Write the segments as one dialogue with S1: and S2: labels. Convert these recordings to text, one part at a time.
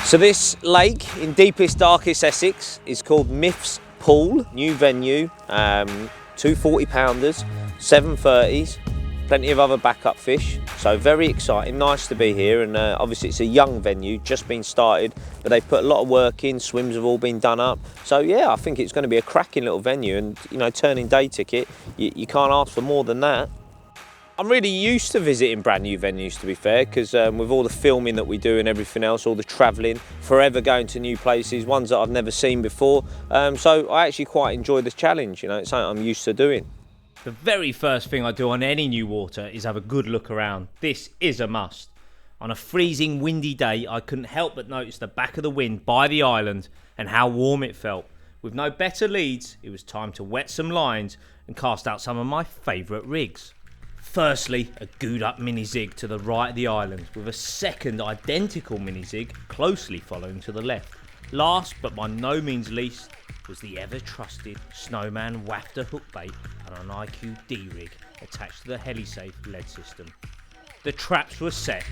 S1: So this lake in deepest, darkest Essex is called Myth's Pool. New venue, 2 40-pounders, 7 30s, plenty of other backup fish. So very exciting, nice to be here. And obviously it's a young venue, just been started, but they've put a lot of work in, swims have all been done up. So yeah, I think it's going to be a cracking little venue, and you know, turning day ticket, you can't ask for more than that. I'm really used to visiting brand new venues, to be fair, because with all the filming that we do and everything else, all the travelling, forever going to new places, ones that I've never seen before. So I actually quite enjoy this challenge, you know, it's something I'm used to doing.
S2: The very first thing I do on any new water is have a good look around. This is a must. On a freezing windy day, I couldn't help but notice the back of the wind by the island and how warm it felt. With no better leads, it was time to wet some lines and cast out some of my favourite rigs. Firstly, a gooed up mini zig to the right of the island, with a second identical mini zig closely following to the left. Last but by no means least was the ever trusted Snowman wafter hook bait and an IQ D rig attached to the HeliSafe lead system. The traps were set.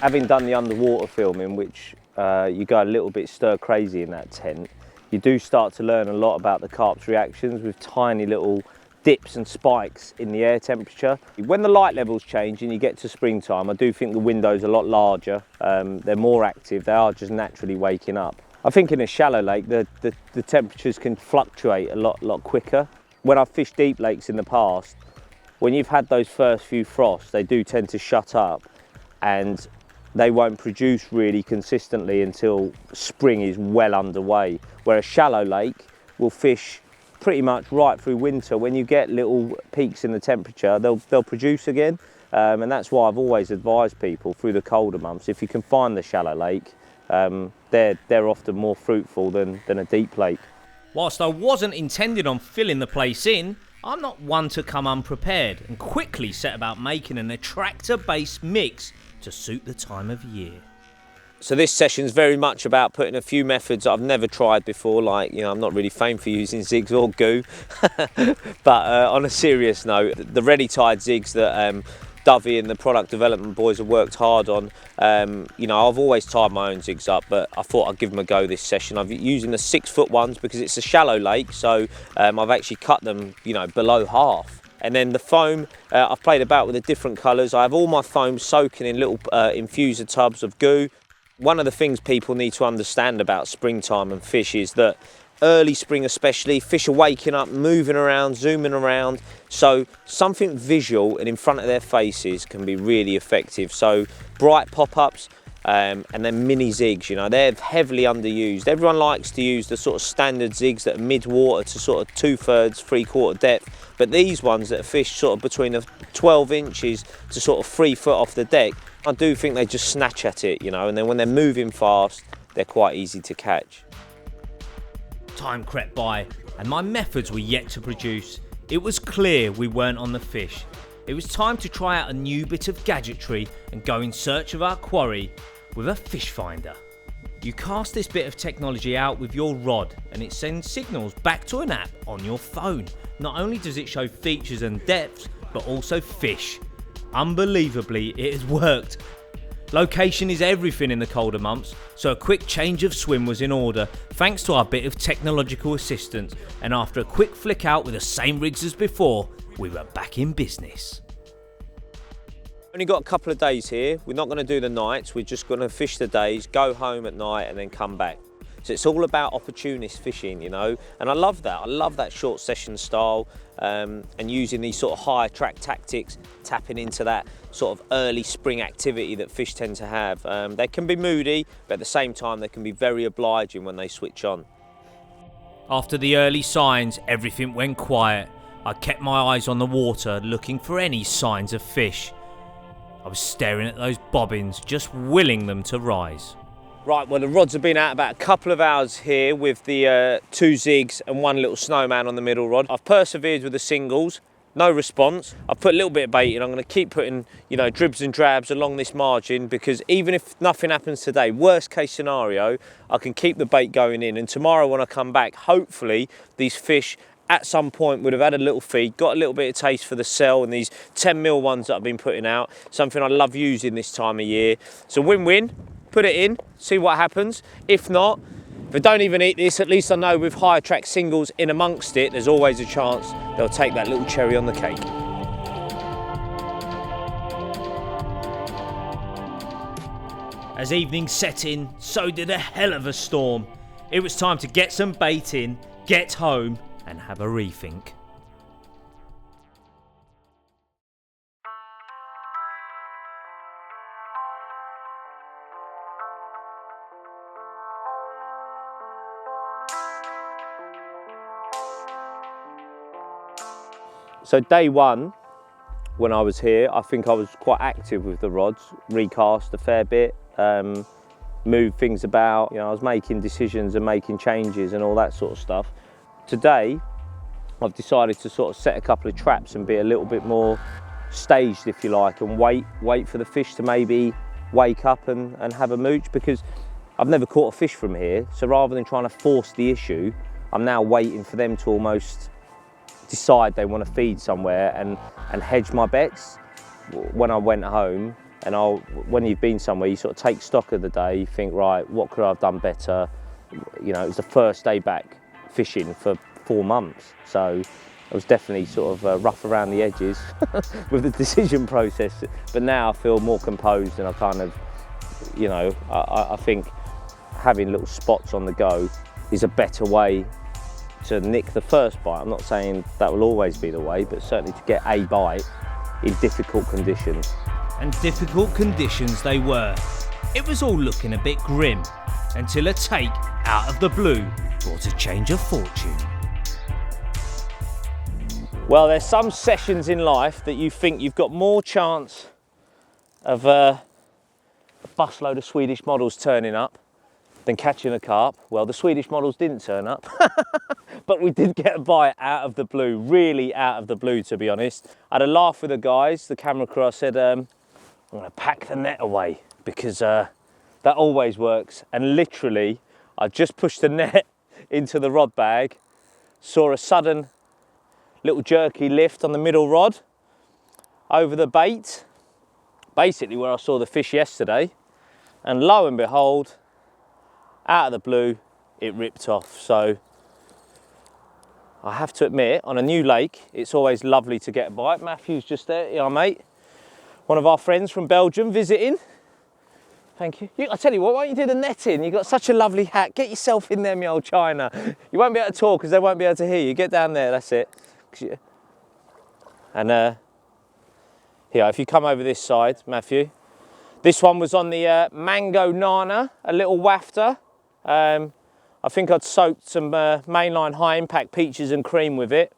S1: Having done the underwater filming, which you go a little bit stir crazy in that tent, you do start to learn a lot about the carp's reactions with tiny little dips and spikes in the air temperature. When the light levels change and you get to springtime, I do think the window's a lot larger. They're more active, they are just naturally waking up. I think in a shallow lake, the temperatures can fluctuate a lot quicker. When I've fished deep lakes in the past, when you've had those first few frosts, they do tend to shut up and they won't produce really consistently until spring is well underway. Where a shallow lake will fish pretty much right through winter. When you get little peaks in the temperature, they'll produce again. And that's why I've always advised people through the colder months, if you can find the shallow lake, they're often more fruitful than a deep lake.
S2: Whilst I wasn't intending on filling the place in, I'm not one to come unprepared and quickly set about making an attractor-based mix to suit the time of year.
S1: So this session is very much about putting a few methods that I've never tried before, like, you know, I'm not really famed for using zigs or goo, but on a serious note, the ready-tied zigs that Dovey and the product development boys have worked hard on, you know, I've always tied my own zigs up, but I thought I'd give them a go this session. I'm using the 6-foot ones because it's a shallow lake, so I've actually cut them, you know, below half. And then the foam, I've played about with the different colours. I have all my foam soaking in little infuser tubs of goo. One of the things people need to understand about springtime and fish is that early spring especially, fish are waking up, moving around, zooming around. So something visual and in front of their faces can be really effective. So bright pop-ups and then mini zigs, you know, they're heavily underused. Everyone likes to use the sort of standard zigs that are mid-water to sort of 2/3, 3/4 depth. But these ones that are fished sort of between 12 inches to sort of 3 foot off the deck, I do think they just snatch at it, you know, and then when they're moving fast, they're quite easy to catch.
S2: Time crept by and my methods were yet to produce. It was clear we weren't on the fish. It was time to try out a new bit of gadgetry and go in search of our quarry with a fish finder. You cast this bit of technology out with your rod and it sends signals back to an app on your phone. Not only does it show features and depths, but also fish. Unbelievably, it has worked. Location is everything in the colder months, so a quick change of swim was in order thanks to our bit of technological assistance, and after a quick flick out with the same rigs as before, we were back in business.
S1: Only got a couple of days here. We're not going to do the nights, we're just going to fish the days, go home at night and then come back. So it's all about opportunist fishing, you know, and I love that. I love that short session style and using these sort of high track tactics, tapping into that sort of early spring activity that fish tend to have. They can be moody, but at the same time they can be very obliging when they switch on.
S2: After the early signs, everything went quiet. I kept my eyes on the water, looking for any signs of fish. I was staring at those bobbins, just willing them to rise.
S1: Right, well the rods have been out about a couple of hours here with the 2 zigs and 1 little snowman on the middle rod. I've persevered with the singles, no response. I've put a little bit of bait in. I'm going to keep putting, you know, dribs and drabs along this margin because even if nothing happens today, worst case scenario, I can keep the bait going in, and tomorrow when I come back, hopefully these fish at some point would have had a little feed, got a little bit of taste for the cell and these 10mm ones that I've been putting out, something I love using this time of year. So win-win, put it in, see what happens. If not, if I don't even eat this, at least I know with higher track singles in amongst it, there's always a chance they'll take that little cherry on the cake.
S2: As evening set in, so did a hell of a storm. It was time to get some bait in, get home, and have a rethink.
S1: So day one, when I was here, I think I was quite active with the rods, recast a fair bit, moved things about, you know, I was making decisions and making changes and all that sort of stuff. Today, I've decided to sort of set a couple of traps and be a little bit more staged, if you like, and wait for the fish to maybe wake up and have a mooch, because I've never caught a fish from here. So rather than trying to force the issue, I'm now waiting for them to almost decide they want to feed somewhere and hedge my bets. When I went home, and when you've been somewhere, you sort of take stock of the day, you think, right, what could I have done better? You know, it was the first day back fishing for 4 months, so I was definitely sort of rough around the edges with the decision process, but now I feel more composed, and I kind of, you know, I think having little spots on the go is a better way to nick the first bite. I'm not saying that will always be the way, but certainly to get a bite in difficult conditions.
S2: And difficult conditions they were. It was all looking a bit grim, until a take out of the blue brought a change of fortune.
S1: Well, there's some sessions in life that you think you've got more chance of a busload of Swedish models turning up than catching a carp. Well, the Swedish models didn't turn up, but we did get a bite out of the blue, really out of the blue, to be honest. I had a laugh with the guys, the camera crew. I said, I'm gonna pack the net away, because that always works. And literally, I just pushed the net into the rod bag, saw a sudden little jerky lift on the middle rod over the bait, basically where I saw the fish yesterday, and lo and behold, out of the blue, it ripped off. So I have to admit, on a new lake, it's always lovely to get a bite. Matthew's just there, yeah, mate. One of our friends from Belgium visiting. Thank you. I tell you what, why don't you do the netting? You've got such a lovely hat. Get yourself in there, my old China. You won't be able to talk because they won't be able to hear you. Get down there, that's it. And here, if you come over this side, Matthew. This one was on the Mango Nana, a little wafter. I think I'd soaked some mainline high impact peaches and cream with it,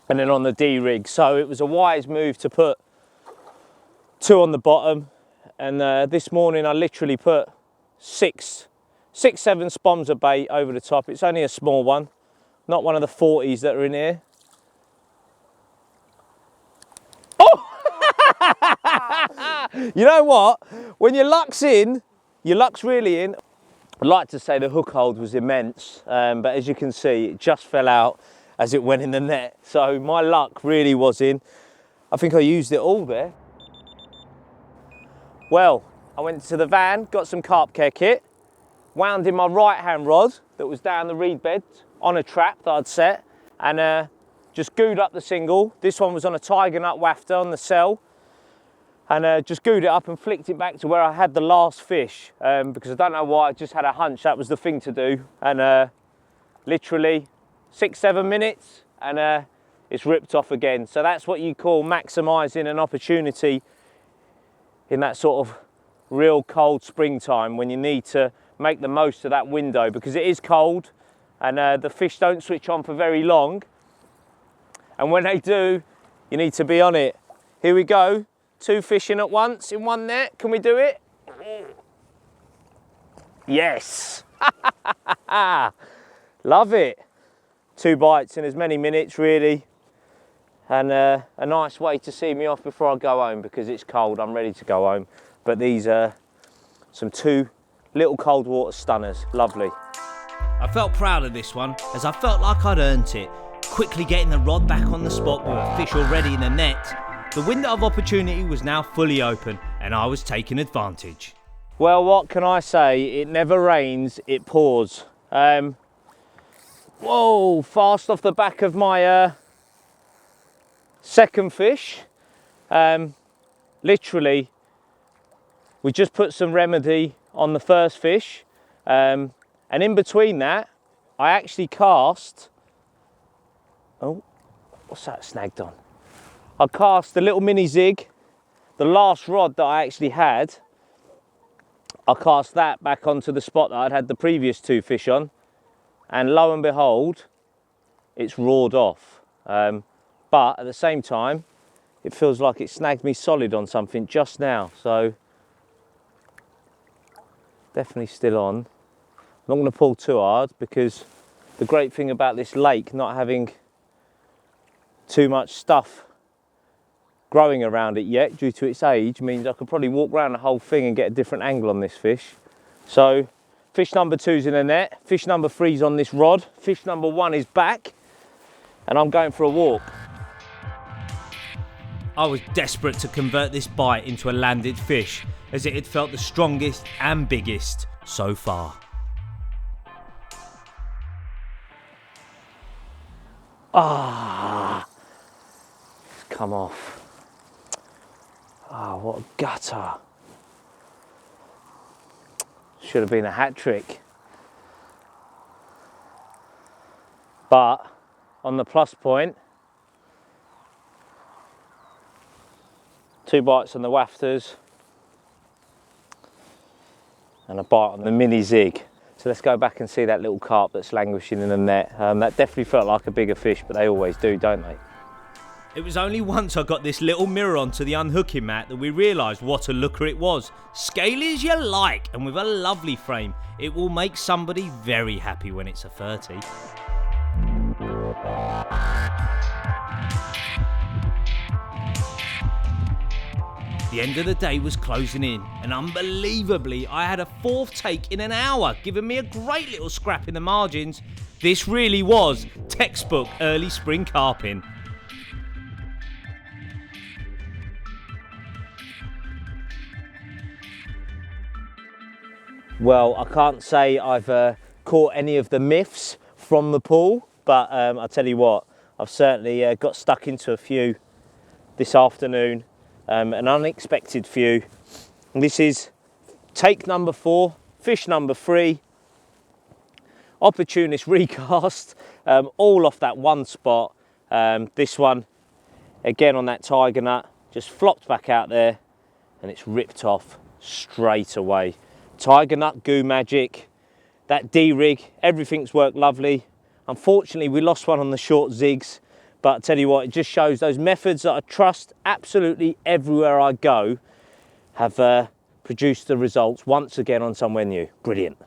S1: and then on the D rig. So it was a wise move to put 2 on the bottom, and this morning I literally put 6, 7 spoms of bait over the top. It's only a small one, not one of the 40s that are in here. Oh! You know what? When your luck's in, your luck's really in. I'd like to say the hook hold was immense, but as you can see, it just fell out as it went in the net. So my luck really was in. I think I used it all there. Well, I went to the van, got some carp care kit, wound in my right-hand rod that was down the reed bed on a trap that I'd set, and just gooed up the single. This one was on a tiger nut wafter on the cell, and just gooed it up and flicked it back to where I had the last fish, because I don't know why, I just had a hunch that was the thing to do. And literally 6-7 minutes, and it's ripped off again. So that's what you call maximising an opportunity in that sort of real cold springtime, when you need to make the most of that window, because it is cold and the fish don't switch on for very long. And when they do, you need to be on it. Here we go. 2 fish in at once in one net. Can we do it? Yes. Love it. 2 bites in as many minutes, really. And a nice way to see me off before I go home, because it's cold. I'm ready to go home. But these are some 2 little cold water stunners. Lovely.
S2: I felt proud of this one, as I felt like I'd earned it. quickly getting the rod back on the spot with a fish already in the net, the window of opportunity was now fully open and I was taking advantage.
S1: Well, what can I say? It never rains, it pours. Whoa, fast off the back of my second fish. Literally, we just put some remedy on the first fish. And in between that, I actually cast, oh, what's that snagged on? I cast a little mini zig, the last rod that I actually had. I cast that back onto the spot that I'd had the previous two fish on, and lo and behold, it's roared off. But at the same time, it feels like it snagged me solid on something just now, so definitely still on. I'm not going to pull too hard, because the great thing about this lake not having too much stuff growing around it yet due to its age means I could probably walk around the whole thing and get a different angle on this fish. So fish number 2's in the net, fish number 3's on this rod, fish number 1 is back, and I'm going for a walk.
S2: I was desperate to convert this bite into a landed fish, as it had felt the strongest and biggest so far.
S1: Ah, it's come off. Ah, what a gutter. Should have been a hat trick. But on the plus point, 2 bites on the wafters and a bite on the mini zig. So let's go back and see that little carp that's languishing in the net. That definitely felt like a bigger fish, but they always do, don't they?
S2: It was only once I got this little mirror onto the unhooking mat that we realised what a looker it was. Scaly as you like, and with a lovely frame. It will make somebody very happy when it's a 30. The end of the day was closing in, and unbelievably I had a 4th take in an hour, giving me a great little scrap in the margins. This really was textbook early spring carping.
S1: Well, I can't say I've caught any of the myths from the pool, but I'll tell you what, I've certainly got stuck into a few this afternoon, an unexpected few. And this is take number 4, fish number 3, opportunist recast, all off that one spot. This one, again on that tiger nut, just flopped back out there and it's ripped off straight away. Tiger nut goo magic, that D-rig, everything's worked lovely. Unfortunately, we lost one on the short zigs, but I tell you what, it just shows those methods that I trust absolutely everywhere I go have produced the results once again on somewhere new. Brilliant.